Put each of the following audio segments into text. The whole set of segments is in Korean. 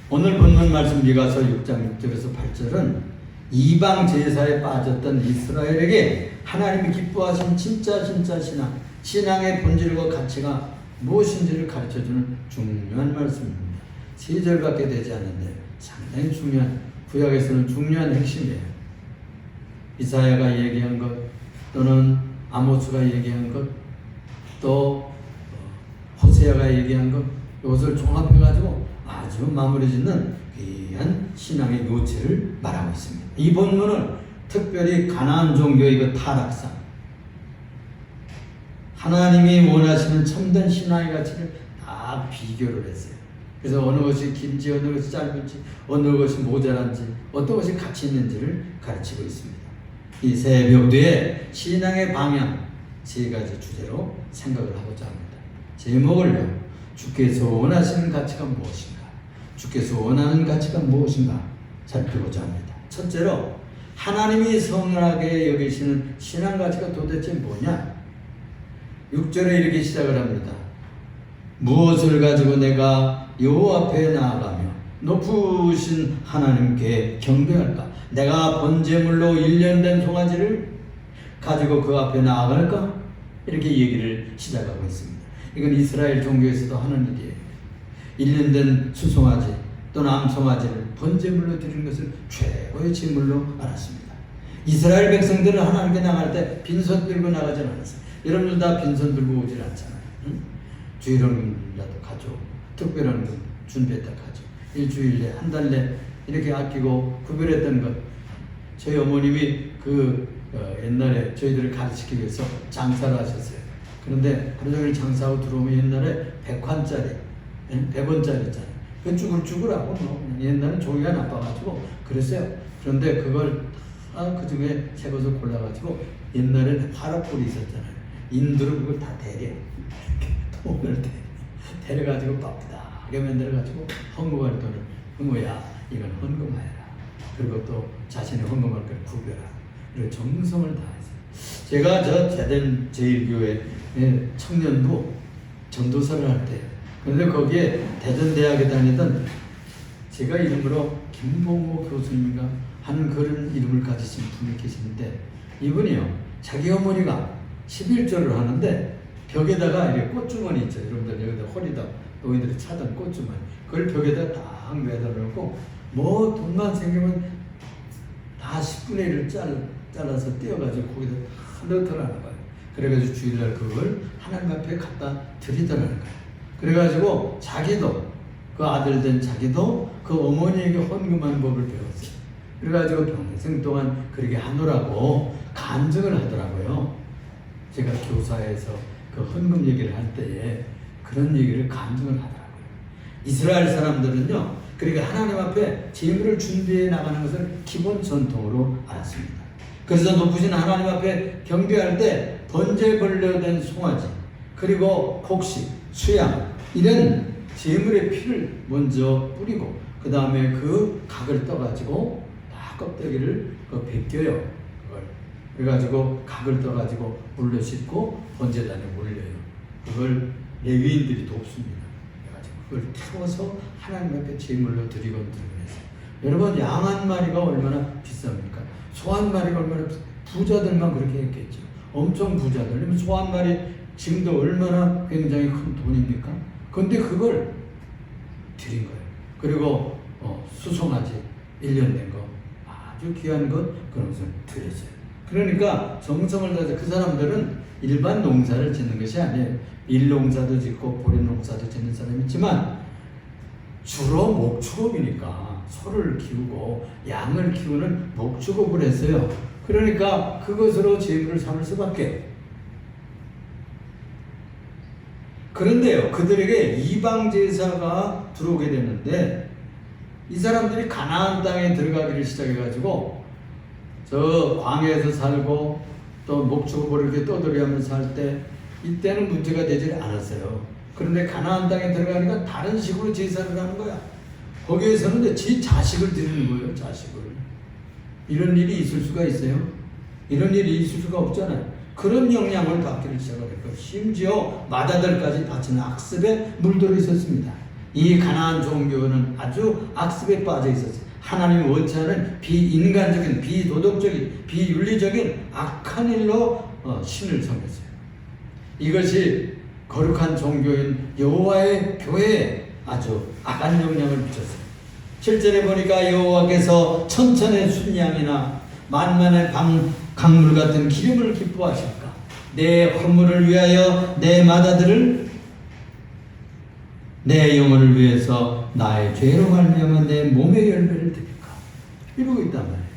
오늘 본문 말씀 미가서 6장 6절에서 8절은 이방 제사에 빠졌던 이스라엘에게 하나님이 기뻐하신 진짜 신앙, 신앙의 본질과 가치가 무엇인지를 가르쳐주는 중요한 말씀입니다. 3절밖에 되지 않는데 상당히 중요한, 구약에서는 중요한 핵심이에요. 이사야가 얘기한 것, 또는 아모스가 얘기한 것, 또 호세아가 얘기한 것, 이것을 종합해가지고 아주 마무리 짓는 귀한 신앙의 요체를 말하고 있습니다. 이 본문은 특별히 가나안 종교의 그 타락상, 하나님이 원하시는 참된 신앙의 가치를 다 비교를 했어요. 그래서 어느 것이 긴지, 어느 것이 짧은지, 어느 것이 모자란지, 어떤 것이 가치 있는지를 가르치고 있습니다. 이 새벽뒤에 신앙의 방향 3가지 주제로 생각을 하고자 합니다. 제목을요, 주께서 원하시는 가치가 무엇인가, 주께서 원하는 가치가 무엇인가 살펴보자 합니다. 첫째로 하나님이 선하게 여기시는 신앙 가치가 도대체 뭐냐? 6절에 이렇게 시작을 합니다. 무엇을 가지고 내가 여호와 앞에 나아가며 높으신 하나님께 경배할까? 내가 번제물로 1년 된 송아지를 가지고 그 앞에 나아갈까? 이렇게 얘기를 시작하고 있습니다. 이건 이스라엘 종교에서도 하는 일이에요. 1년 된 수송아지 또는 암송아지를 번제물로 드리는 것을 최고의 제물로 알았습니다. 이스라엘 백성들은 하나님께 나갈 때 빈손 들고 나가지 않았어요. 여러분들 다 빈손 들고 오질 않잖아요. 응? 주일원이라도 가죠. 특별한 거 준비했다 가죠. 일주일 내, 한 달 내 이렇게 아끼고 구별했던 것. 저희 어머님이 옛날에 저희들을 가르치기 위해서 장사를 하셨어요. 그런데 하루 종일 장사하고 들어오면 옛날에 100환짜리, 100원짜리 있잖아요. 그 쭈글쭈글하고 뭐 옛날에 종이가 나빠가지고 그랬어요. 그런데 그걸 그 중에 새 것을 골라가지고 옛날에는 화락불이 있었잖아요. 인두로 그걸 다 데려. 돈을 데려가지고 바쁘다하게 만들어가지고 헌금할 돈을, 흥우야 이건 헌금하여라. 그리고 또 자신의 헌금할 걸 구별하라. 그리고 정성을 다해서. 제가 저 제된 제1교회 청년부 전도사를 할 때, 그런데 거기에 대전대학에 다니던 제가 이름으로 김봉호 교수님인가 하는 그런 이름을 가지신 분이 계시는데, 이분이요, 자기 어머니가 11조를 하는데 벽에다가 이렇게 꽃주머니 있죠. 여러분들 여기다 허리다 노인들이 차던 꽃주머니, 그걸 벽에다 딱 매달아놓고 뭐 돈만 생기면 다 10분의 1을 잘라서 띄어가지고 거기다 다 넣더라는 거예요. 그래가지고 주일날 그걸 하나님 앞에 갖다 드리더라는 거예요. 그래가지고 자기도, 그 아들 된 자기도 그 어머니에게 헌금하는 법을 배웠어요. 그래가지고 평생 동안 그렇게 하느라고 간증을 하더라고요. 제가 교사에서 그 헌금 얘기를 할 때에 그런 얘기를 간증을 하더라고요. 이스라엘 사람들은요, 그러니까 하나님 앞에 제물을 준비해 나가는 것을 기본 전통으로 알았습니다. 그래서 높으신 하나님 앞에 경배할 때 번제물로 된 송아지, 그리고 곡식, 수양, 이런 제물의 피를 먼저 뿌리고 그 다음에 그 각을 떠가지고 다 껍데기를 벗겨요. 그걸 그래가지고 각을 떠가지고 물로 씻고 번제단에 올려요. 그걸 레위인들이 돕습니다. 그래가지고 그걸 태워서 하나님 앞에 제물로 드리곤 해서, 여러분 양 한 마리가 얼마나 비쌉니까? 소 한 마리가 얼마나 부자들만 그렇게 했겠죠. 엄청 부자들. 소 한 마리 지금도 얼마나 굉장히 큰 돈입니까? 근데 그걸 드린 거예요. 그리고 수송아지 1년 된 거, 아주 귀한 것, 그런 것을 드렸어요. 그러니까 정성을 다해서, 그 사람들은 일반 농사를 짓는 것이 아니에요. 밀농사도 짓고 보리농사도 짓는 사람이 있지만 주로 목축업이니까 소를 키우고 양을 키우는 목축업을 했어요. 그러니까 그것으로 제물을 삼을 수밖에. 그런데요, 그들에게 이방 제사가 들어오게 되는데, 이 사람들이 가나안 땅에 들어가기를 시작해가지고 저 광야에서 살고 또 목축업을 이렇게 떠돌이하면서 살 때, 이때는 문제가 되지 않았어요. 그런데 가나안 땅에 들어가니까 다른 식으로 제사를 하는 거야. 거기에서는 이제 지 자식을 드리는 거예요. 자식을. 이런 일이 있을 수가 있어요? 이런 일이 있을 수가 없잖아요. 그런 영향을 받기를 시작을 했고, 심지어 마다들까지 바치는 악습에 물들어 있었습니다. 이 가나안 종교는 아주 악습에 빠져 있었어요. 하나님이 원치 않은 비인간적인, 비도덕적인, 비윤리적인 악한 일로 신을 섬겼어요. 이것이 거룩한 종교인 여호와의 교회에 아주 악한 영향을 미쳤어요. 7절에 보니까 여호와께서 천천의 순양이나 만만의 강물 같은 기름을 기뻐하실까? 내 허물을 위하여 내 마다들을 내 영혼을 위해서 나의 죄로 말미암아 내 몸의 열매를 드릴까? 이러고 있단 말이에요.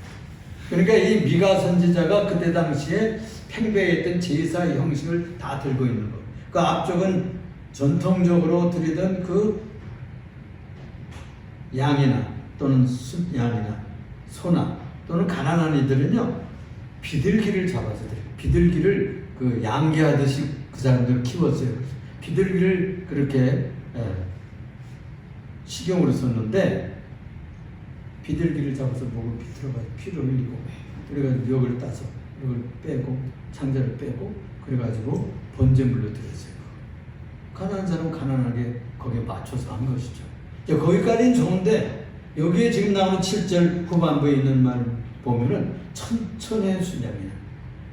그러니까 이 미가 선지자가 그때 당시에 팽배했던 제사 형식을 다 들고 있는 거예요. 그 앞쪽은 전통적으로 드리던 그 양이나 또는 양이나 소나 또는 가난한 이들은요 비둘기를 잡아서 드려요. 비둘기를 그 양계하듯이 그 사람들 키웠어요. 비둘기를 그렇게 식용으로 썼는데 비둘기를 잡아서 목을 비틀어가지고 피를 흘리고 그래가지고 멱을 따서 멱을 빼고 창자를 빼고 그래가지고 번제물로 드렸어요. 가난한 사람은 가난하게 거기에 맞춰서 한 것이죠. 거기까지는 좋은데 여기에 지금 나오는 7절 후반부에 있는 말 보면은 천천의 순양이야.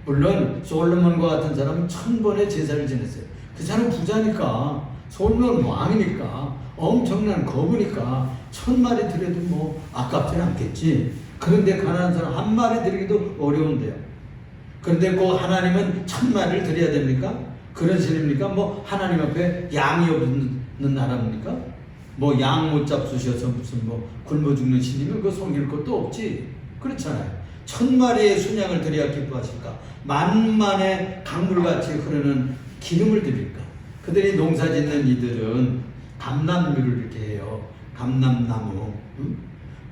물론 솔로몬과 같은 사람은 1000번의 제사를 지냈어요. 그 사람 부자니까 솔로몬 왕이니까 엄청난 거부니까 1000마리 드려도 뭐 아깝지는 않겠지. 그런데 가난한 사람 한 마리 드리기도 어려운데요. 그런데 그 하나님은 1000마리를 드려야 됩니까? 그런 신입니까? 뭐 하나님 앞에 양이 없는 나라입니까? 뭐 양 못 잡수셔서 무슨 뭐 굶어 죽는 신이면 그거 섬길 것도 없지. 그렇잖아요. 1000마리의 순양을 드려야 기뻐하실까? 만만의 강물같이 흐르는 기름을 드릴까? 그들이 농사 짓는 이들은 감람류를 이렇게 해요. 감람나무. 응?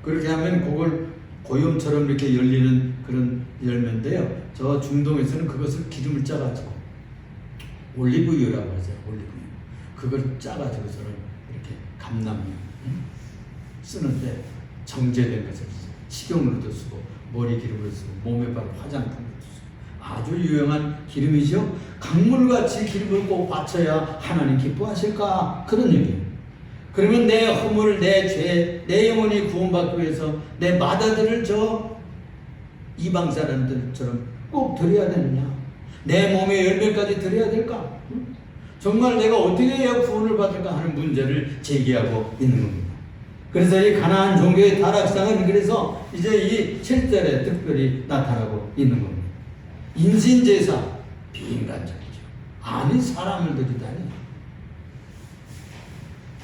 그렇게 하면 그걸 고염처럼 이렇게 열리는 그런 열매인데요. 저 중동에서는 그것을 기름을 짜가지고 올리브유라고 하죠. 올리브유. 그걸 짜가지고서는 이렇게 감람류 쓰는데 정제된 것을 식용으로도 쓰고 머리 기름으로 쓰고 몸에 바르는 화장품으로도 쓰고 아주 유용한 기름이죠. 강물같이 기름을 꼭 바쳐야 하나님 기뻐하실까? 그런 얘기예요. 그러면 내 허물, 내 죄, 내 영혼이 구원받기 위해서 내 마다들을 저 이방 사람들처럼 꼭 드려야 되느냐? 내 몸의 열매까지 드려야 될까? 정말 내가 어떻게 해야 구원을 받을까 하는 문제를 제기하고 있는 겁니다. 그래서 이 가나안 종교의 타락상은 그래서 이제 이 7절에 특별히 나타나고 있는 겁니다. 인신제사, 비인간적이죠. 아니 사람을 드리다니.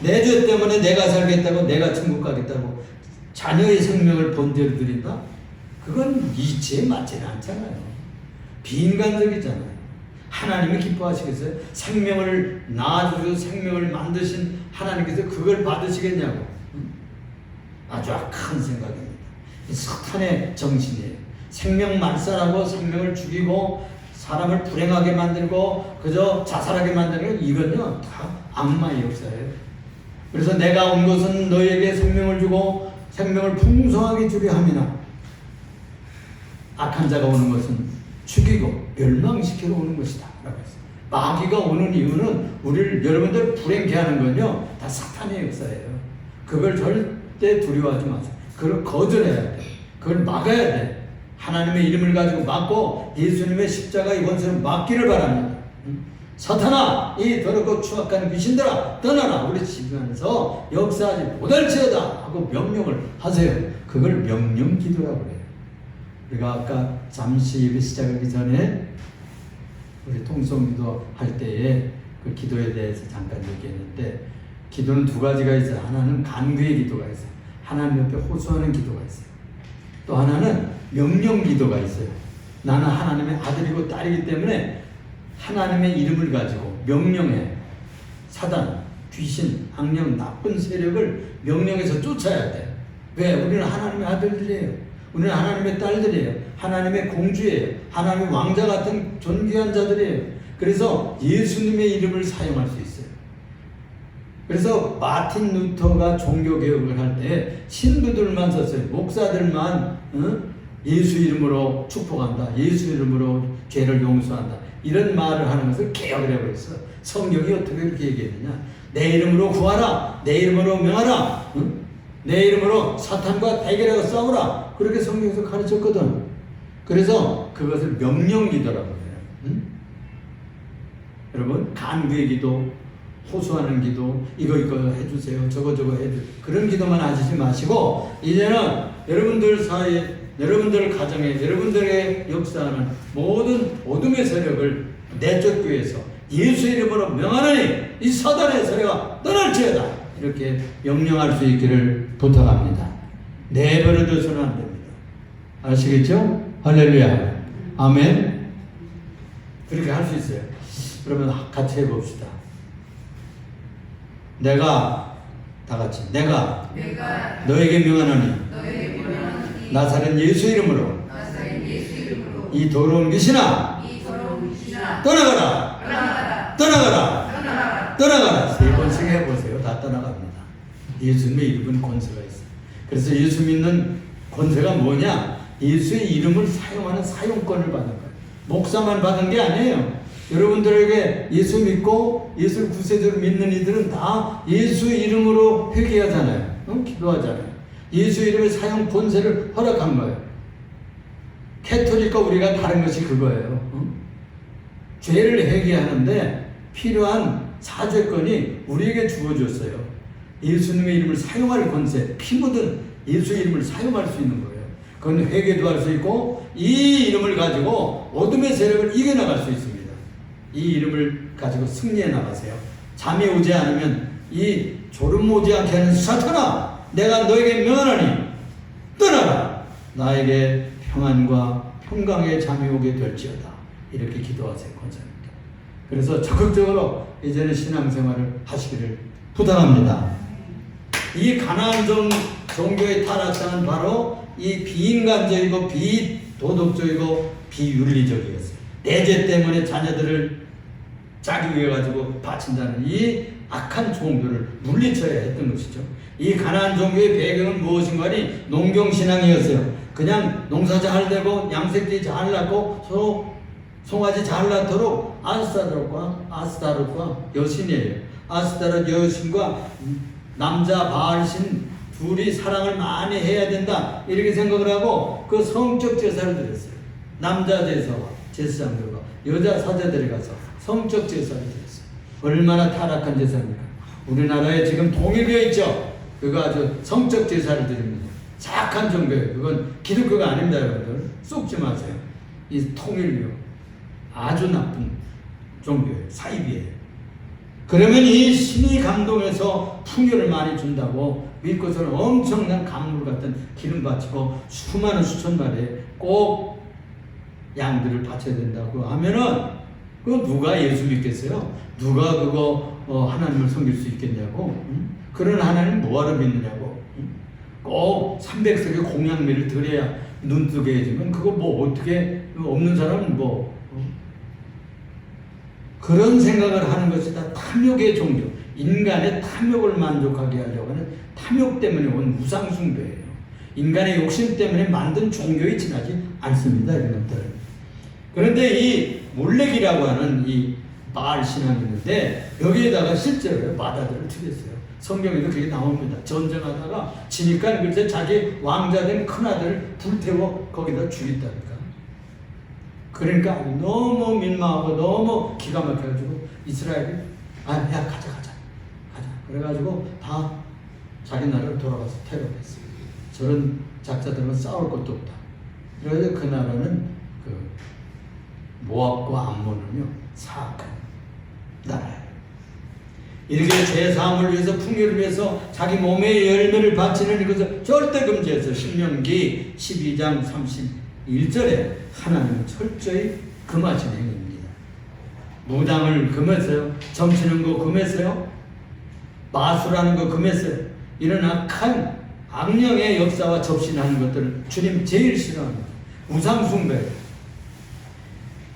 내 죄 때문에 내가 살겠다고, 내가 천국 가겠다고 자녀의 생명을 번제로 드린다? 그건 이치에 맞지는 않잖아요. 비인간적이잖아요. 하나님이 기뻐하시겠어요? 생명을 낳아주고 생명을 만드신 하나님께서 그걸 받으시겠냐고. 아주 악한 생각입니다. 사탄의 정신이에요. 생명 말살하고 생명을 죽이고 사람을 불행하게 만들고 그저 자살하게 만드는 이건요 다 악마의 역사예요. 그래서 내가 온 것은 너에게 생명을 주고 생명을 풍성하게 주려 함이나 악한 자가 오는 것은 죽이고 멸망시키러 오는 것이다 라고 했어요. 마귀가 오는 이유는 우리를 여러분들 불행케 하는 건요 다 사탄의 역사예요. 그걸 절대 두려워하지 마세요. 그걸 거절해야 돼. 그걸 막아야 돼. 하나님의 이름을 가지고 막고 예수님의 십자가의 원수를 막기를 바랍니다. 사탄아, 이 더럽고 추악한 귀신들아 떠나라. 우리 집 안에서 역사하지 못할지어다 하고 명령을 하세요. 그걸 명령기도라고 그래요. 우리가 아까 잠시 예배 시작하기 전에 우리 통성기도 할 때에 그 기도에 대해서 잠깐 얘기했는데 기도는 두 가지가 있어요. 하나는 간구의 기도가 있어요. 하나님 옆에 호소하는 기도가 있어요. 또 하나는 명령 기도가 있어요. 나는 하나님의 아들이고 딸이기 때문에 하나님의 이름을 가지고 명령해 사단, 귀신, 악령, 나쁜 세력을 명령해서 쫓아야 돼. 왜? 우리는 하나님의 아들들이에요. 우리는 하나님의 딸들이에요. 하나님의 공주예요. 하나님의 왕자 같은 존귀한 자들이에요. 그래서 예수님의 이름을 사용할 수 있어요. 그래서 마틴 루터가 종교개혁을 할 때 신부들만 썼어요. 목사들만 예수 이름으로 축복한다. 예수 이름으로 죄를 용서한다. 이런 말을 하는 것을 개혁을 해버렸어. 성경이 어떻게 이렇게 얘기했느냐. 내 이름으로 구하라. 내 이름으로 명하라. 응? 내 이름으로 사탄과 대결하고 싸우라. 그렇게 성경에서 가르쳤거든. 그래서 그것을 명령기도라고 해요. 응? 여러분, 간구의 기도, 호소하는 기도, 이거 해주세요, 저거 해주세요, 그런 기도만 하시지 마시고 이제는 여러분들 사이에, 여러분들 가정에, 여러분들의 역사하는 모든 어둠의 세력을 내쫓기 위해서 예수 이름으로 명하노니 이 사단의 세력아 떠날지어다, 이렇게 명령할 수 있기를 부탁합니다. 내버려둬서는 안 됩니다. 아시겠죠? 할렐루야, 아멘. 그렇게 할 수 있어요. 그러면 같이 해봅시다. 내가, 다 같이, 내가 너에게 명하노니 나사렛 예수 이름으로 이 더러운 귀신아 떠나가라. 세 번씩 해보세요. 다 떠나갑니다. 예수님의 이름은 권세가 있어요. 그래서 예수 믿는 권세가 뭐냐? 예수의 이름을 사용하는 사용권을 받는 거예요. 목사만 받은 게 아니에요. 여러분들에게 예수 믿고 예수를 구세주로 믿는 이들은 다 예수 이름으로 회개하잖아요. 기도하잖아요. 예수 이름의 사용 권세를 허락한 거예요. 캐톨릭과 우리가 다른 것이 그거예요. 죄를 회개하는데 필요한 사죄권이 우리에게 주어졌어요. 예수님의 이름을 사용할 권세, 피 묻은 예수 이름을 사용할 수 있는 거예요. 그건 회개도 할 수 있고 이 이름을 가지고 어둠의 세력을 이겨나갈 수 있습니다. 이 이름을 가지고 승리해 나가세요. 잠이 오지 않으면 이 졸음 오지 않게 하는 사탄아, 내가 너에게 명하노니 떠나라. 나에게 평안과 평강의 잠이 오게 될지어다. 이렇게 기도하세요. 권사님들. 그래서 적극적으로 이제는 신앙생활을 하시기를 부탁합니다. 이 가나안 종교의 타락상은 바로 이 비인간적이고 비도덕적이고 비윤리적이었어요. 내 죄 때문에 자녀들을 자기 위해 가지고 바친다는 이 악한 종교를 물리쳐야 했던 것이죠. 이 가나안 종교의 배경은 무엇인가 하니 농경신앙이었어요. 그냥 농사 잘 되고 양새끼 잘 낳고 송아지 잘 낳도록 아스타롯과 여신이에요. 아스타롯 여신과 남자 바알신 둘이 사랑을 많이 해야 된다, 이렇게 생각을 하고 그 성적 제사를 드렸어요. 남자 제사와 제사장들과 여자 사제들이 가서 성적 제사를 드렸어요. 얼마나 타락한 제사입니까? 우리나라에 지금 통일되어 있죠. 그거 아주 성적 제사를 드립니다. 착한 종교예요. 그건 기독교가 아닙니다, 여러분들. 쏙지 마세요. 이 통일교 아주 나쁜 종교예요. 사이비예요. 그러면 이 신이 감동해서 풍요를 많이 준다고 믿고서는 엄청난 강물 같은 기름 바치고 수많은 수천 마리의 꼭 양들을 바쳐야 된다고 하면은 그 누가 예수 믿겠어요? 누가 그거 하나님을 섬길 수 있겠냐고? 그런 하나님 뭐하러 믿느냐고? 꼭 300석의 공양미를 드려야 눈뜨게 해주면 그거 뭐 어떻게, 없는 사람은 뭐 그런 생각을 하는 것이 다 탐욕의 종교, 인간의 탐욕을 만족하게 하려고 하는 탐욕 때문에 온 우상숭배예요. 인간의 욕심 때문에 만든 종교에 지나지 않습니다, 이런 것들. 그런데 이 몰렉이라고 하는 이 바알 신앙이 있는데 여기에다가 실제로 바다들을 죽였어요. 성경에도 그게 나옵니다. 전쟁하다가 지니까 글쎄 자기 왕자된 큰아들을 불태워 거기다 죽였다니까. 그러니까 너무 민망하고 너무 기가 막혀가지고 이스라엘이 야 가자. 그래가지고 다 자기 나라로 돌아가서 테러했어요. 저런 작자들은 싸울 것도 없다. 그래서 그 나라는 그 모압과 암몬은요 사악한 나라예요. 이렇게 제3을 위해서 풍요를 위해서 자기 몸의 열매를 바치는 이것을 절대 금지해서 신명기 12장 31절에 하나님은 철저히 금하신 행위입니다. 무당을 금했어요. 점치는 거 금했어요. 마술하는 거 금했어요. 이런 악한 악령의 역사와 접신하는 것들을 주님 제일 싫어합니다. 우상숭배.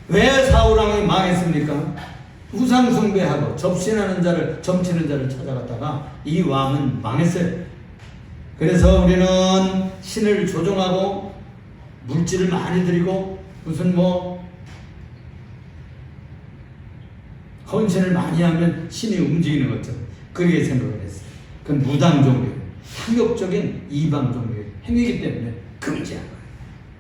왜 사울왕이 망했습니까? 우상숭배하고 접신하는 자를, 점치는 자를 찾아갔다가 이 왕은 망했어요. 그래서 우리는 신을 조종하고 물질을 많이 드리고 무슨 헌신을 많이 하면 신이 움직이는 것처럼 그렇게 생각을 했어요. 그건 무당 종교, 탐욕적인 이방 종교의 행위이기 때문에 금지한 거예요.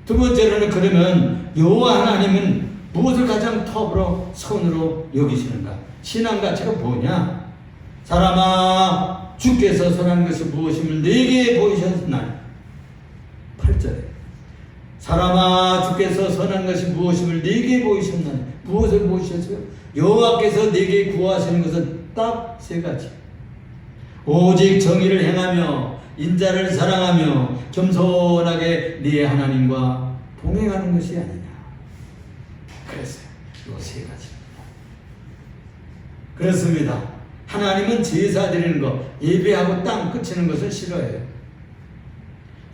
두 번째로는 그러면 여호와 하나님은 무엇을 가장 톱으로 선으로 여기시는가? 신앙 가치가 뭐냐? 사람아, 주께서 선한 것이 무엇임을 내게 보이셨나니? 8절에 사람아, 주께서 선한 것이 무엇임을 내게 보이셨나니? 무엇을 보이셨어요? 여호와께서 내게 구하시는 것은 딱 세 가지. 오직 정의를 행하며 인자를 사랑하며 겸손하게 네 하나님과 동행하는 것이 아니냐. 그랬어요. 이 세 가지입니다. 그렇습니다. 하나님은 제사 드리는 것, 예배하고 땅 끝이는 것을 싫어해요.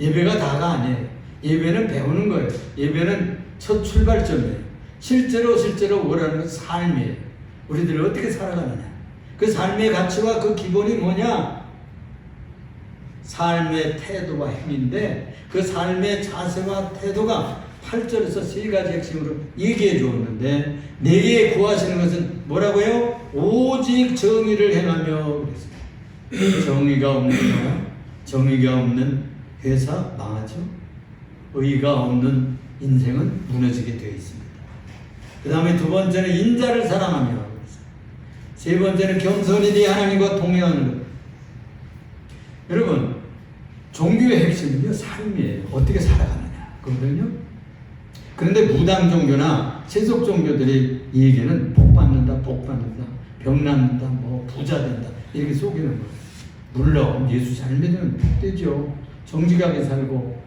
예배가 다가 아니에요. 예배는 배우는 거예요. 예배는 첫 출발점이에요. 실제로 원하는 건 삶이에요. 우리들이 어떻게 살아가느냐. 그 삶의 가치와 그 기본이 뭐냐? 삶의 태도와 행위인데 그 삶의 자세와 태도가 8절에서 세 가지 핵심으로 얘기해 주었는데 내게 구하시는 것은 뭐라고요? 오직 정의를 행하며 그랬어요. 정의가 없는 나라, 정의가 없는 회사 망하죠. 의가 없는 인생은 무너지게 되어 있습니다. 그 다음에 두 번째는 인자를 사랑하며 세 번째는 겸손히 네 하나님과 동행하는 것. 여러분, 종교의 핵심은요, 삶이에요. 어떻게 살아가느냐. 그거든요. 그런데 무당 종교나 세속 종교들이 이 얘기는 복 받는다, 병 낫는다, 뭐 부자 된다 이렇게 속이는 거예요. 물론 예수 잘 믿으면 되죠. 정직하게 살고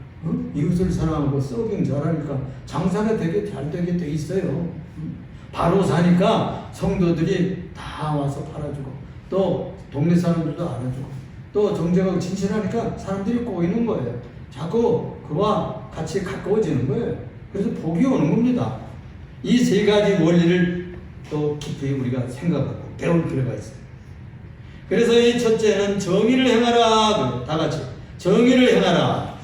이웃을 사랑하고 서빙 잘하니까 장사가 되게 잘 되게 돼 있어요. 바로 사니까 성도들이 다 와서 팔아주고 또 동네 사람들도 알아주고 또 정직하고 진실하니까 사람들이 꼬이는 거예요. 자꾸 그와 같이 가까워지는 거예요. 그래서 복이 오는 겁니다. 이 세 가지 원리를 또 깊이 우리가 생각하고 배울 필요가 있어요. 그래서 이 첫째는 정의를 행하라. 다 같이 정의를 행하라.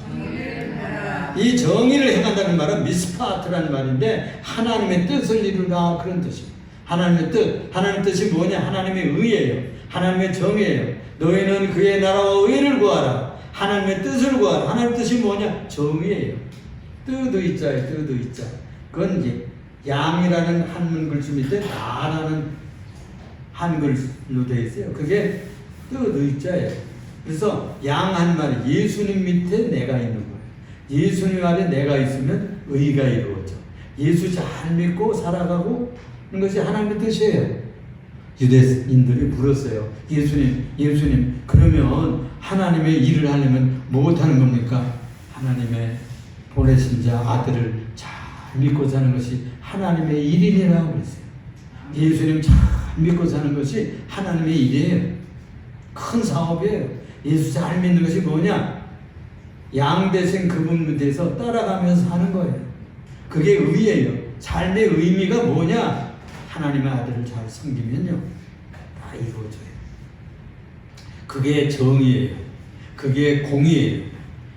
이 정의를 행한다는 말은 미스파트라는 말인데 하나님의 뜻을 이루라 그런 뜻입니다. 하나님의 뜻, 하나님의 뜻이 뭐냐? 하나님의 의예요. 하나님의 정의예요. 너희는 그의 나라와 의를 구하라. 하나님의 뜻을 구하라. 하나님의 뜻이 뭐냐? 정의예요. 뜻의자예요. 뜻의자. 그건 이제 양이라는 한문 글씨 밑에 나라는 한글로 되어 있어요. 그게 뜻의자예요. 그래서 양 한 마리, 예수님 밑에 내가 있는 거예요. 예수님 안에 내가 있으면 의가 이루어져. 예수 잘 믿고 살아가고 하는 것이 하나님의 뜻이에요. 유대인들이 물었어요. 예수님, 그러면 하나님의 일을 하려면 무엇하는 겁니까? 하나님의 보내신 자 아들을 잘 믿고 사는 것이 하나님의 일이라고 그랬어요. 예수님 잘 믿고 사는 것이 하나님의 일이에요. 큰 사업이에요. 예수 잘 믿는 것이 뭐냐? 양 대신 그분 밑에서 따라가면서 사는 거예요. 그게 의예요. 삶의 의미가 뭐냐? 하나님의 아들을 잘 섬기면요, 다 이루어져요. 그게 정의예요. 그게 공의예요.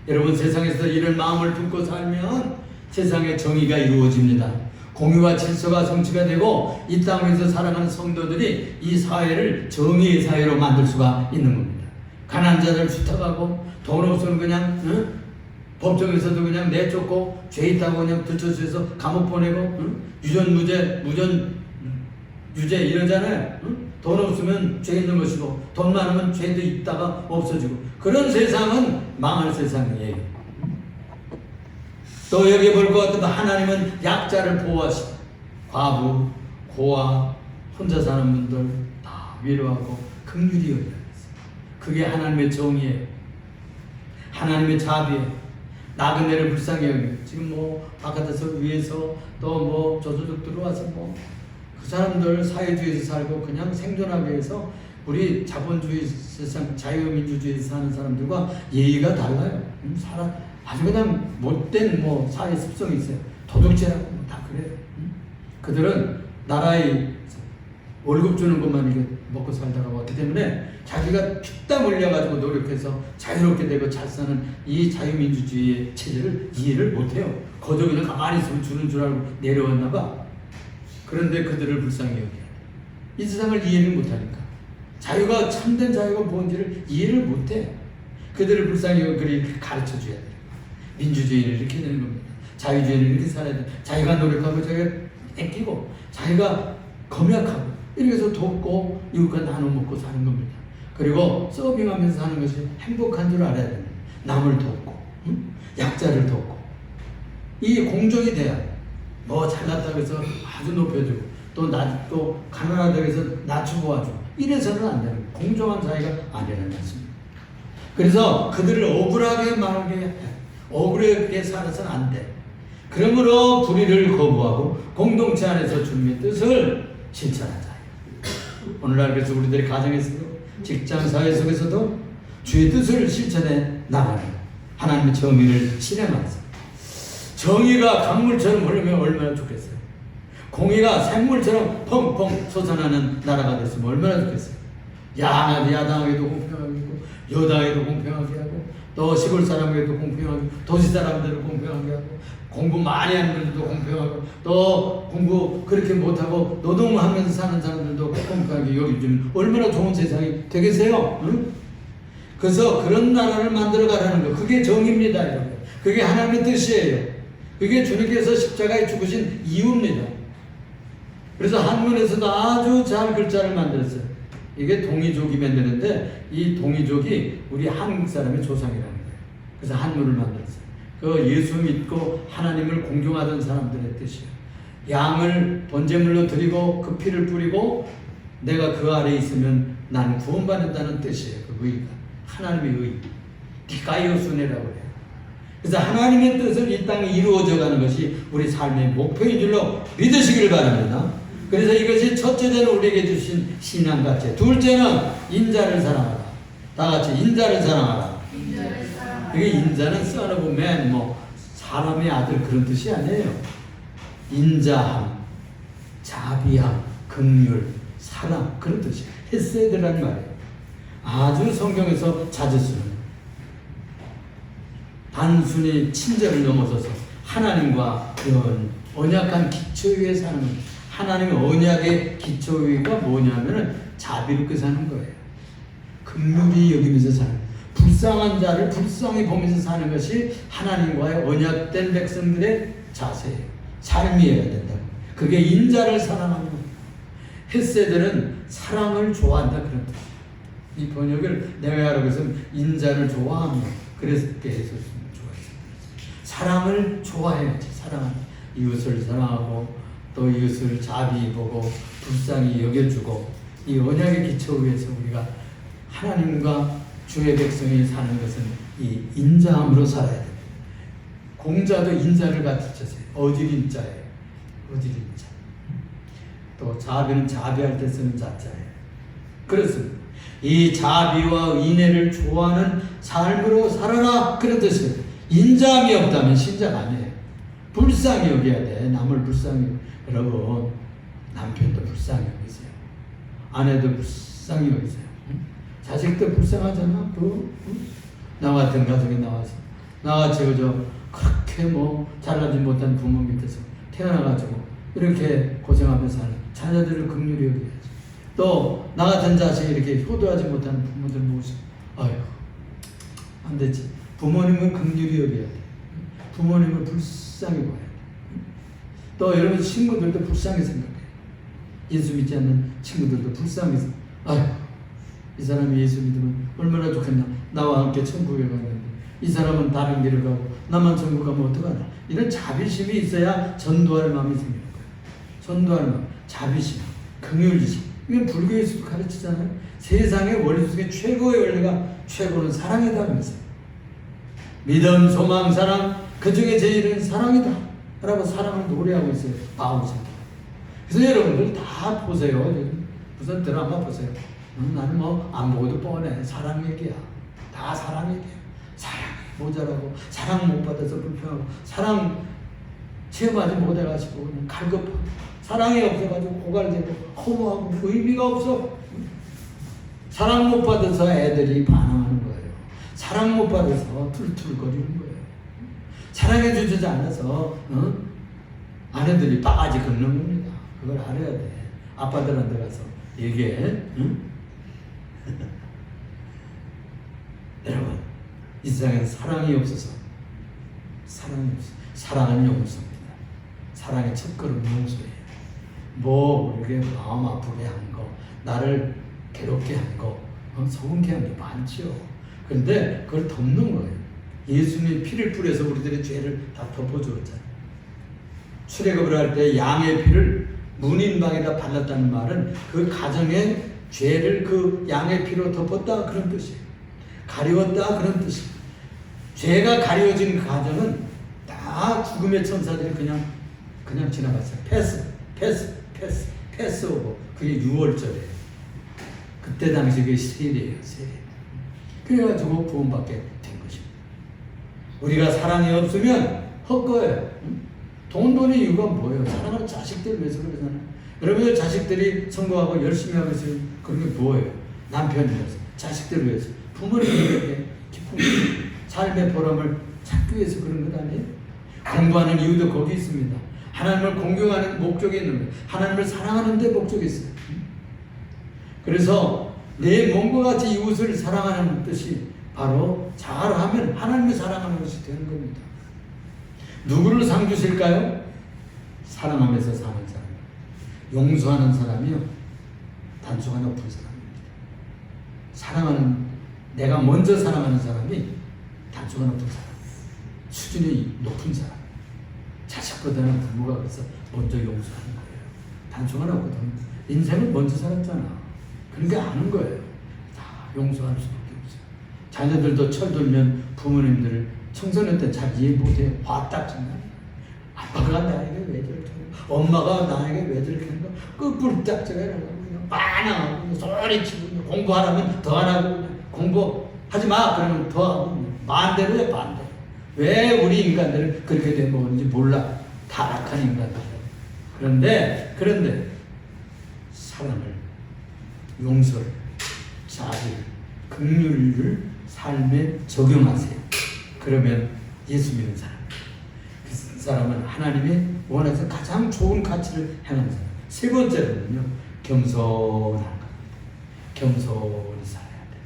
여러분, 세상에서 이런 마음을 품고 살면 세상에 정의가 이루어집니다. 공의와 질서가 성취가 되고 이 땅에서 살아가는 성도들이 이 사회를 정의의 사회로 만들 수가 있는 겁니다. 가난한 자들 부탁하고 돈 없으면 그냥 법정에서도 그냥 내쫓고 죄 있다고 그냥 들춰서 감옥 보내고 유전 유죄 이러잖아요. 돈 없으면 죄 있는 것이고 돈 많으면 죄도 있다가 없어지고 그런 세상은 망할 세상이에요. 또 여기 볼 것 같아도 하나님은 약자를 보호하시고 과부, 고아, 혼자 사는 분들 다 위로하고 긍휼히 여기라. 그게 하나님의 정의예요. 하나님의 자비예요. 나그네를 불쌍히 여기고 지금 뭐 바깥에서 위에서 또 뭐 저주족 들어와서 뭐 그 사람들 사회주의에서 살고 그냥 생존하기 위해서 우리 자본주의 세상 자유민주주의에서 사는 사람들과 예의가 달라요. 아주 그냥 못된 뭐 사회 습성이 있어요. 도둑질하고 다 그래요. 그들은 나라의 월급 주는 것만 이렇게 먹고 살다가 왔기 때문에 자기가 피땀 흘려가지고 노력해서 자유롭게 되고 잘 사는 이 자유민주주의 체제를 이해를 못해요. 거저 그냥 가만히 있으면 주는 줄 알고 내려왔나 봐. 그런데 그들을 불쌍히 여겨야 돼. 이 세상을 이해를 못하니까 자유가 참된 자유가 뭔지를 이해를 못해. 그들을 불쌍히 그리 가르쳐 줘야 돼. 민주주의를 이렇게 되는 겁니다. 자유주의를 이렇게 살아야 돼. 자기가 노력하고 자기가 애끼고 자기가 검약하고 이렇게 해서 돕고 이웃과 나눠 먹고 사는 겁니다. 그리고 서빙하면서 사는 것이 행복한 줄 알아야 됩니다. 남을 돕고 약자를 돕고 이 공정이 돼야 뭐 잘났다고 해서 아주 높여주고 또 가난하다고 해서 낮추고 와주고 이래서는 안 되는 거예요. 공정한 사회가 아니라는 말씀입니다. 그래서 그들을 억울하게 말하게 해. 억울하게 살아서는 안 돼. 그러므로 불의를 거부하고 공동체 안에서 주님의 뜻을 실천하자. 오늘날 그래서 우리들의 가정에서도 직장 사회 속에서도 주의 뜻을 실천해 나가는 하나님의 정의를 실행하자. 정의가 강물처럼 흐르면 얼마나 좋겠어요. 공의가 샘물처럼 펑펑 솟아나는 나라가 됐으면 얼마나 좋겠어요. 야당에도 공평하게 하고 여당에도 공평하게 하고 또 시골 사람에게도 공평하게 도시 사람들도 공평하게 하고 공부 많이 하는 분들도 공평하고 또 공부 그렇게 못하고 노동하면서 사는 사람들도 공평하게 여기주면 얼마나 좋은 세상이 되겠어요? 응? 그래서 그런 나라를 만들어 가라는 거 그게 정의입니다. 여러분. 그게 하나님의 뜻이에요. 그게 주님께서 십자가에 죽으신 이유입니다. 그래서 한문에서도 아주 잘 글자를 만들었어요. 이게 동이족이 만드는데 이 동이족이 우리 한국 사람의 조상이라는 거예요. 그래서 한문을 만들었어요. 그 예수 믿고 하나님을 공경하던 사람들의 뜻이에요. 양을 번제물로 드리고 그 피를 뿌리고 내가 그 아래에 있으면 나는 구원받는다는 뜻이에요. 그 의가 하나님의 의 디카이오스네라고 해요. 그래서 하나님의 뜻을 이 땅에 이루어져 가는 것이 우리 삶의 목표인 줄로 믿으시길 바랍니다. 그래서 이것이 첫째는 우리에게 주신 신앙가치. 둘째는 인자를 사랑하라. 다 같이 인자를 사랑하라. 이게 인자는 son of man, 사람의 아들 그런 뜻이 아니에요. 인자함, 자비함, 긍휼, 사랑 그런 뜻이에요. 헤세드라는 말이에요. 아주 성경에서 자주 쓰는 단순히 친절을 넘어서서 하나님과 그런 언약한 기초 위에 사는 거예요. 하나님의 언약의 기초 위가 뭐냐면은 자비롭게 사는 거예요. 긍휼히 여기면서 사는 거예요. 불쌍한 자를 불쌍히 보면서 사는 것이 하나님과의 언약된 백성들의 자세예요. 삶이어야 된다. 그게 인자를 사랑하는 거예요. 헤세드는 사랑을 좋아한다 그런 뜻이에요. 이 번역을 내가 하라고 해서 인자를 좋아하며 그렇게 했었습니다. 사랑을 좋아해야지. 사랑하는 이웃을 사랑하고 또 이웃을 자비 보고 불쌍히 여겨주고 이 언약의 기초 위에서 우리가 하나님과 주의 백성이 사는 것은 이 인자함으로 살아야 됩니다. 공자도 인자를 가르쳤어요. 어질인자예요. 어질인자. 또 자비는 자비할 때 쓰는 자자예요. 그렇습니다. 이 자비와 인애를 좋아하는 삶으로 살아라 그런 뜻이에요. 인자함이 없다면 신자가 아니에요. 불쌍히 여겨야 돼. 남을 불쌍히. 여러분 남편도 불쌍히 여기세요. 아내도 불쌍히 여기세요. 자식도 불쌍하잖아. 나 같은 가족에 나와서 나같이 그렇게 잘나지 못한 부모 밑에서 태어나가지고 이렇게 고생하면서 사는 자녀들을 긍휼히 여겨야지. 또 나 같은 자식이 이렇게 효도하지 못하는 부모들 모시고 아이고 안 되지. 부모님은 긍휼히 여겨야 돼. 부모님을 불쌍히 봐야 돼. 또 여러분 친구들도 불쌍히 생각해. 예수 믿지 않는 친구들도 불쌍히 생각해. 아이고 이 사람이 예수 믿으면 얼마나 좋겠나. 나와 함께 천국에 가는데 이 사람은 다른 길을 가고 나만 천국 가면 어떡하나. 이런 자비심이 있어야 전도할 마음이 생기는 거예요. 전도할 마음, 자비심, 긍휼심. 이건 불교에서도 가르치잖아요. 세상의 원리 중에 최고의 원리가 최고는 사랑이다면서요. 믿음, 소망, 사랑 그 중에 제일은 사랑이다 라고 사랑을 노래하고 있어요. 바울처럼. 그래서 여러분들 다 보세요. 무슨 드라마 보세요. 나는 안 보고도 뻔해. 사랑 얘기야. 다 사랑 얘기야. 사랑 모자라고 사랑 못 받아서 불평하고 사랑 체험하지 못해가지고 그냥 갈급하고 사랑이 없어가지고 고갈되고 허무하고 의미가 없어. 사랑 못 받아서 애들이 반항하는 거예요. 사랑 못 받아서 툴툴거리는 거예요. 사랑해주지 않아서 아내들이 바가지 긁는 겁니다. 그걸 알아야 돼. 아빠들한테 가서 얘기해. 여러분, 이 세상에 사랑이 없어서 사랑은 용서입니다. 사랑의 첫걸음 용서예요. 뭐 이렇게 마음 아프게 한 거, 나를 괴롭게 한 거, 서운게 한 게 많죠. 그런데 그걸 덮는 거예요. 예수님이 피를 뿌려서 우리들의 죄를 다 덮어주었잖아요. 출애굽을 할 때 양의 피를 문인방에다 발랐다는 말은 그 가정의 죄를 그 양의 피로 덮었다 그런 뜻이에요. 가리웠다 그런 뜻이에요. 죄가 가리워진 그 가정은 다 죽음의 천사들이 그냥 지나갔어요. 패스 오고. 그게 6월절이에요. 그때 당시 그게 세례예요. 세례. 그래가지고 구원받게 된 것입니다. 우리가 사랑이 없으면 헛거예요. 돈의 이유가 뭐예요? 사랑하는 자식들 위해서 그러잖아요. 여러분들 자식들이 성공하고 열심히 하고 있어요. 그런 게 뭐예요? 남편을 위해서, 자식들을 위해서, 부모님에게 기쁨, 삶의 보람을 찾기 위해서 그런 것 아니에요? 공부하는 이유도 거기 있습니다. 하나님을 공경하는 목적이 있는 거예요. 하나님을 사랑하는 데 목적이 있어요. 그래서 내 몸과 같이 이웃을 사랑하는 뜻이 바로 잘하면 하나님을 사랑하는 것이 되는 겁니다. 누구를 상 주실까요? 사랑하면서 사는 사람. 용서하는 사람이요. 단수가 높은 사람입니다. 내가 먼저 사랑하는 사람이 단수가 높은 사람. 수준이 높은 사람. 자식보다는 부모가 그래서 먼저 용서하는 거예요. 단수가 높거든. 인생을 먼저 살았잖아. 그러니까 아는 거예요. 다 용서할 수밖에 없어요. 자녀들도 철들면 부모님들을 청소년 때 잘 이해 못해요. 화딱 장난. 아빠가 나에게 왜 저렇게 하는 거? 엄마가 나에게 왜 저렇게 하는 거? 그 뿔딱 저래라고 반항하고 소리치고 공부하라면 더 안 하고 공부하지 마 그러면 더 하고 반대로 해 반대로. 왜 우리 인간들은 그렇게 된 거는지 몰라. 타락한 인간들. 그런데 사랑을, 용서를, 자비를, 긍휼을 삶에 적용하세요. 그러면 예수 믿는 사람. 그 사람은 하나님이 원하는 가장 좋은 가치를 행하는 사람. 세 번째로는요, 겸손한 것. 겸손히 살아야 돼.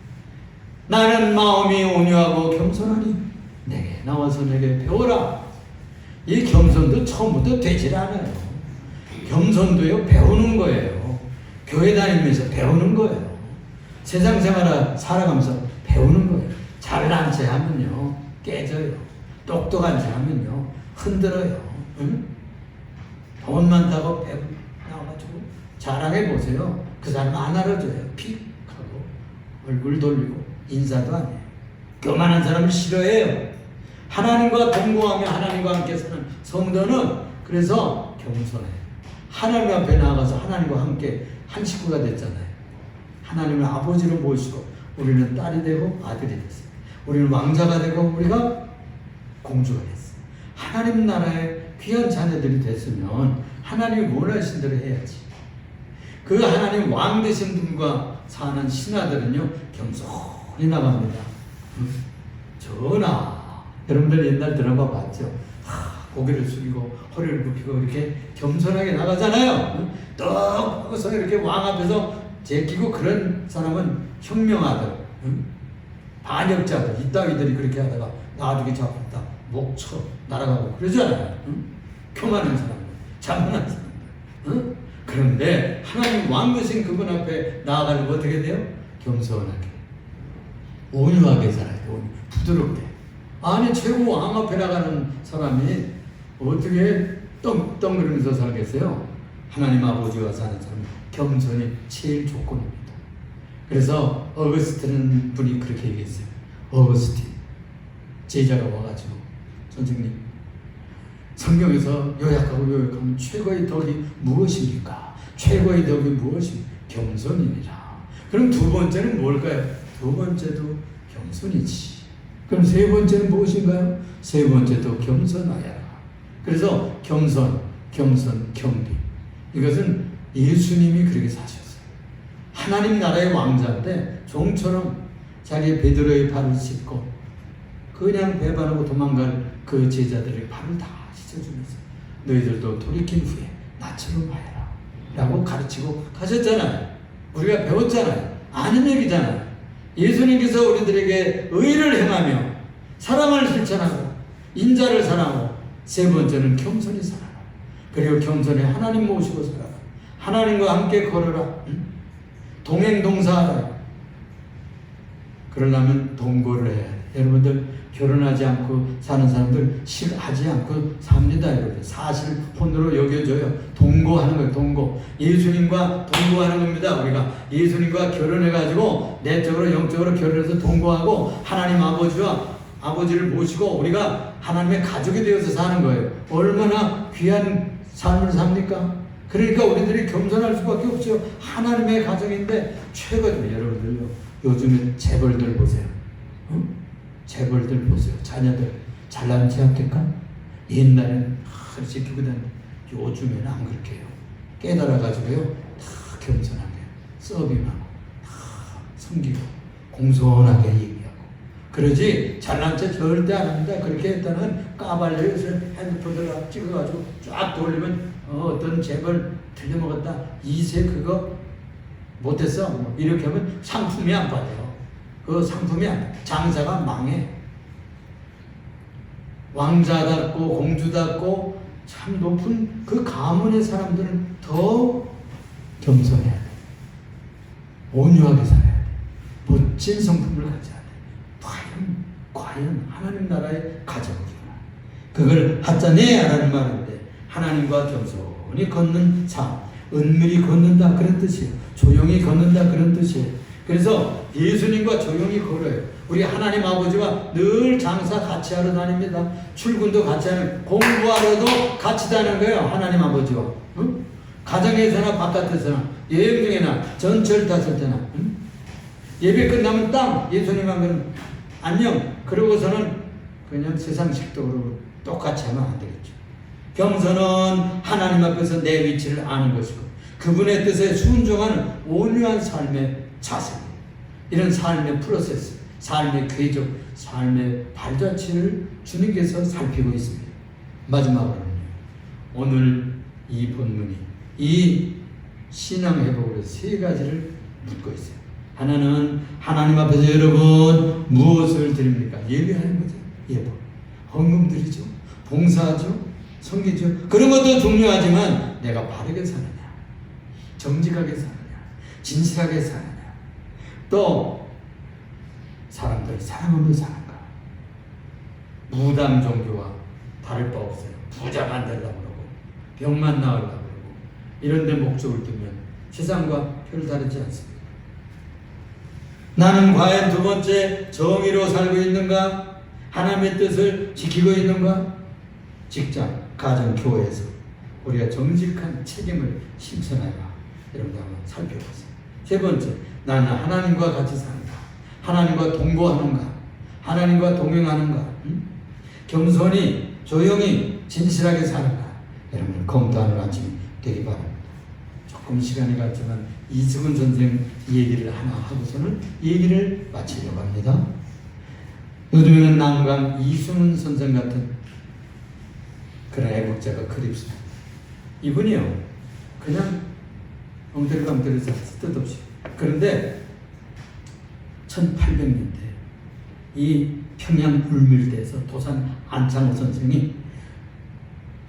나는 마음이 온유하고 겸손하니 내게 나와서 내게 배워라. 이 겸손도 처음부터 되질 않아요. 겸손도요, 배우는 거예요. 교회 다니면서 배우는 거예요. 세상 생활을 살아가면서 배우는 거예요. 잘난 체 하면요, 깨져요. 똑똑한 체 하면요, 흔들어요. 응? 돈 많다고 배우 나와가지고 자랑해 보세요. 그 사람 안 알아줘요. 픽 하고 얼굴 돌리고 인사도 안 해요. 교만한 사람을 싫어해요. 하나님과 동거하며 하나님과 함께 사는 성도는 그래서 겸손해요. 하나님 앞에 나아가서 하나님과 함께 한 식구가 됐잖아요. 하나님을 아버지로 모시고 우리는 딸이 되고 아들이 됐어요. 우리는 왕자가 되고 우리가 공주가 됐어요. 하나님 나라의 귀한 자녀들이 됐으면 하나님이 원하신 대로 해야지. 그 하나님 왕 되신 분과 사는 신하들은요, 겸손히 나갑니다. 전하, 여러분들 옛날 드라마 봤죠? 고개를 숙이고 허리를 굽히고 이렇게 겸손하게 나가잖아요. 떡하고서 이렇게 왕 앞에서 제끼고. 그런 사람은 혁명아들, 반역자들, 이따위들이 그렇게 하다가 나중에 잡혔다 목 쳐 날아가고 그러잖아요. 교만한 사람들, 자만한 사람들. 그런데 하나님 왕 되신 그분 앞에 나아가려면 어떻게 돼요? 겸손하게, 온유하게 살아야 돼요. 부드럽게. 아니, 최고 왕 앞에 나가는 사람이 어떻게 떵떵거리면서 살겠어요? 하나님 아버지와 사는 사람은 겸손이 제일 조건입니다. 그래서 어거스틴 분이 그렇게 얘기했어요. 어거스틴 제자가 와가지고, 선생님, 성경에서 요약하면 최고의 덕이 무엇입니까? 최고의 덕이 무엇입니까? 겸손이니라. 그럼 두 번째는 뭘까요? 두 번째도 겸손이지. 그럼 세 번째는 무엇인가요? 세 번째도 겸손하여라. 그래서 겸손, 겸비. 이것은 예수님이 그렇게 사셨어요. 하나님 나라의 왕자인데 종처럼 자기 베드로의 발을 씻고 그냥 배반하고 도망갈 그 제자들의 발을 다 씻어주면서 너희들도 돌이킨 후에 나처럼 하여라 라고 가르치고 가셨잖아요. 우리가 배웠잖아요. 아는 얘기잖아요. 예수님께서 우리들에게 의를 행하며 사랑을 실천하고 인자를 사랑하고 세 번째는 겸손히 살아라. 그리고 겸손히 하나님 모시고 살아라. 하나님과 함께 걸어라. 동행동사하라. 그러려면 동거를 해야 돼. 여러분들 결혼하지 않고 사는 사람들 하지 않고 삽니다. 여러분 사실 혼으로 여겨져요. 동거하는 거예요. 동거. 예수님과 동거하는 겁니다. 우리가 예수님과 결혼해가지고 내적으로 영적으로 결혼해서 동거하고 하나님 아버지를 모시고 우리가 하나님의 가족이 되어서 사는 거예요. 얼마나 귀한 삶을 삽니까? 그러니까 우리들이 겸손할 수밖에 없죠. 하나님의 가정인데 최고죠. 여러분들요. 요즘에 재벌들 보세요. 재벌들 보세요. 자녀들 잘나지 않겠까? 옛날에는 지키고 다니는 요즘에는 안 그렇게 해요. 깨달아가지고요. 다 겸손하게 서빙하고 다 섬기고 공손하게 얘기하고 그러지 잘난 체 절대 안 합니다. 그렇게 했다는 까발려요. 핸드폰을 찍어가지고 쫙 돌리면 어떤 재벌 틀려먹었다. 2세 그거 못했어. 뭐 이렇게 하면 상품이 안 받아요. 그 상품이 장사가 망해. 왕자답고 공주답고 참 높은 그 가문의 사람들은 더 겸손해야 돼. 온유하게 살아야 돼. 멋진 성품을 가져야 돼. 과연 하나님 나라의 가정이구나. 그걸 하자네라는 말인데 하나님과 겸손히 걷는 삶, 은밀히 걷는다 그런 뜻이에요. 조용히 걷는다 그런 뜻이에요. 그래서 예수님과 조용히 걸어요. 우리 하나님 아버지와 늘 장사 같이 하러 다닙니다. 출근도 같이 하는, 공부하러도 같이 다니는 거예요. 하나님 아버지와. 응? 가정에서나 바깥에서나 여행 중에나 전철 탔을 때나 예배 끝나면 딱 예수님 하면 안녕. 그러고서는 그냥 세상 식도로 똑같이 하면 안 되겠죠. 겸손은 하나님 앞에서 내 위치를 아는 것이고 그분의 뜻에 순종하는 온유한 삶의 자세입니다. 이런 삶의 프로세스, 삶의 궤적, 삶의 발자취를 주님께서 살피고 있습니다. 마지막으로는요. 오늘 이 본문이 이 신앙 회복으로 세 가지를 묻고 있어요. 하나는 하나님 앞에서 여러분 무엇을 드립니까? 예배하는 거죠. 예배. 헌금 드리죠. 봉사하죠. 섬기죠. 그런 것도 중요하지만 내가 바르게 사느냐, 정직하게 사느냐, 진실하게 사느냐, 또 사람들을 사랑하며 사는가. 무당 종교와 다를 바 없어요. 부자 만들려고 그러고 병만 나으려고 그러고 이런 데 목적을 두면 세상과 별 다르지 않습니다. 나는 과연 두 번째 정의로 살고 있는가? 하나님의 뜻을 지키고 있는가? 직장, 가정, 교회에서 우리가 정직한 책임을 실천하라. 이런 거 한번 살펴보세요. 세 번째, 나는 하나님과 같이 산다. 하나님과 동거하는가? 하나님과 동행하는가? 겸손히, 조용히, 진실하게 사는가? 여러분들 검토하는 아침이 되기 바랍니다. 조금 시간이 갔지만 이승훈 선생 얘기를 하나 하고서는 얘기를 마치려고 합니다. 요즘에는 난강 이승훈 선생 같은 그런 애국자가 그립습니다. 이분이요, 그냥 엉터리감터리해서 뜻없이. 그런데 1800년대 이 평양 불밀대에서 도산 안창호 선생이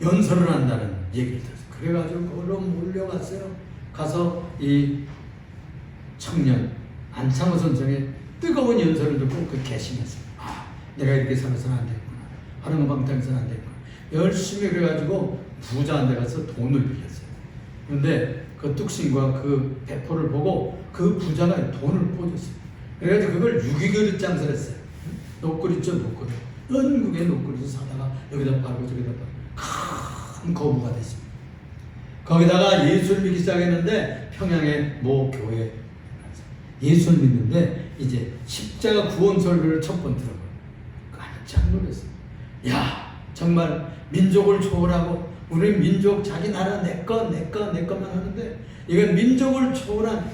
연설을 한다는 얘기를 들었어요. 그래가지고 그걸로 몰려갔어요. 가서 이 청년 안창호 선생의 뜨거운 연설을 듣고 그 개심했어요. 아, 내가 이렇게 살아서는 안 되겠구나. 하는 거 방탕해서는 안 되겠구나. 열심히 그래가지고 부자한테 가서 돈을 빌렸어요. 그런데 그 뚝심과 그 배포를 보고 그 부자가 돈을 꽂았어요. 그래가지고 그걸 유기그릇 장사를 했어요. 녹그릇죠, 녹그릇. 은국의 녹그릇을 사다가 여기다 팔고 저기다 팔고 큰 거부가 됐습니다. 거기다가 예수를 믿기 시작했는데 평양의 모 교회 예수를 믿는데 이제 십자가 구원 설교를 첫 번 들어봐요. 깜짝 놀랐어요. 야, 정말 민족을 초월하고 우리 민족 자기 나라 내 것만 하는데 이건 민족을 초월한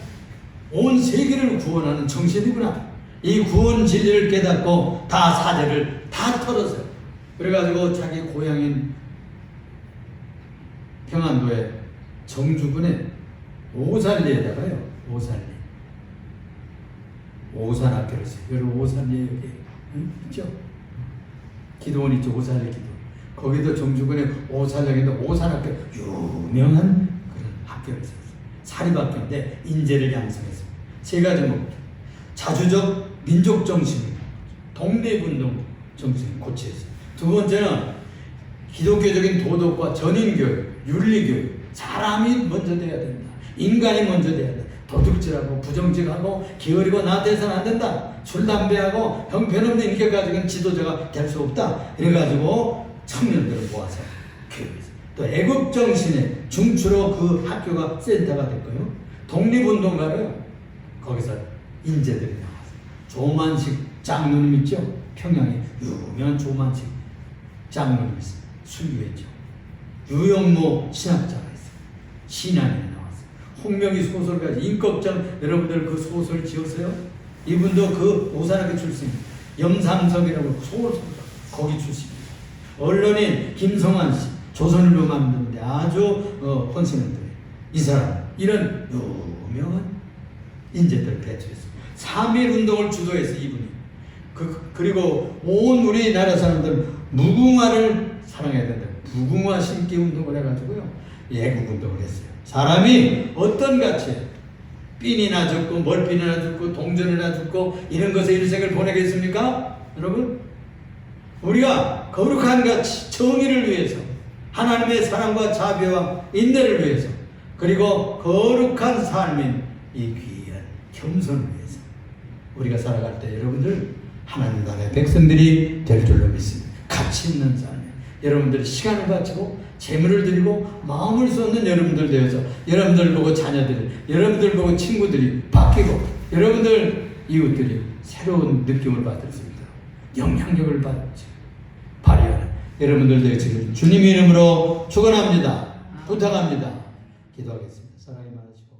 온 세계를 구원하는 정신이구나. 이 구원 진리를 깨닫고 다 사제를 다 털었어요. 그래가지고 자기 고향인 평안도의 정주군의 오살리에다가요, 오살리 오산학교를 했어요. 여러분 오산이에요 여기 있죠? 기도원 있죠? 오산의 기도. 거기도 정주군의 오산역인데 오산학교 유명한 그런 학교를 했어요. 사립학교인데 인재를 양성했습니다. 세 가지 목표. 자주적 민족 정신, 독립운동 정신을 고취했어요. 두 번째는 기독교적인 도덕과 전인교육, 윤리교육. 사람이 먼저 돼야 된다. 인간이 먼저 돼야 된다. 도둑질하고 부정직하고 게으르고 나한테서는 안 된다. 술 담배하고 형편없는 인격 가지고는 지도자가 될 수 없다. 이래가지고 청년들을 모아서 교육했어요. 또 애국정신의 중추로 그 학교가 센터가 됐고요. 독립운동가를 거기서 인재들이 나왔어요. 조만식 장로님 있죠? 평양에 유명한 조만식 장로님 있어요. 순교했죠. 유영모 신학자가 있어요. 신안에 나왔어요. 홍명희 소설가 임꺽정 여러분들 그 소설 지었어요? 이분도 그 오산학교 출신입니다. 염삼석이라고 소설가 거기 출신입니다. 언론인 김성환 씨 조선일보 만드는데 아주 헌신했더니 이 사람 이런 유명한 인재들을 배출했습니다. 3.1운동을 주도해서 이분이 그리고 온 우리나라 사람들 무궁화를 사랑해야 된다. 무궁화 심기 운동을 해가지고요. 애국운동을 했어요. 사람이 어떤 가치에 삔이나 죽고 멀빈이나 죽고 동전이나 죽고 이런 것에 일생을 보내겠습니까? 여러분 우리가 거룩한 가치 정의를 위해서 하나님의 사랑과 자비와 인내를 위해서 그리고 거룩한 삶인 이 귀한 겸손을 위해서 우리가 살아갈 때 여러분들 하나님 나라의 백성들이 될 줄로 믿습니다. 가치 있는 삶 여러분들이 시간을 바치고 재물을 드리고 마음을 쏟는 여러분들 되어서 여러분들 보고 자녀들이 여러분들 보고 친구들이 바뀌고 여러분들 이웃들이 새로운 느낌을 받을 수 있도록 영향력을 발휘하는 여러분들 되시길 주님 이름으로 축원합니다. 부탁합니다. 기도하겠습니다. 사랑이 많으시고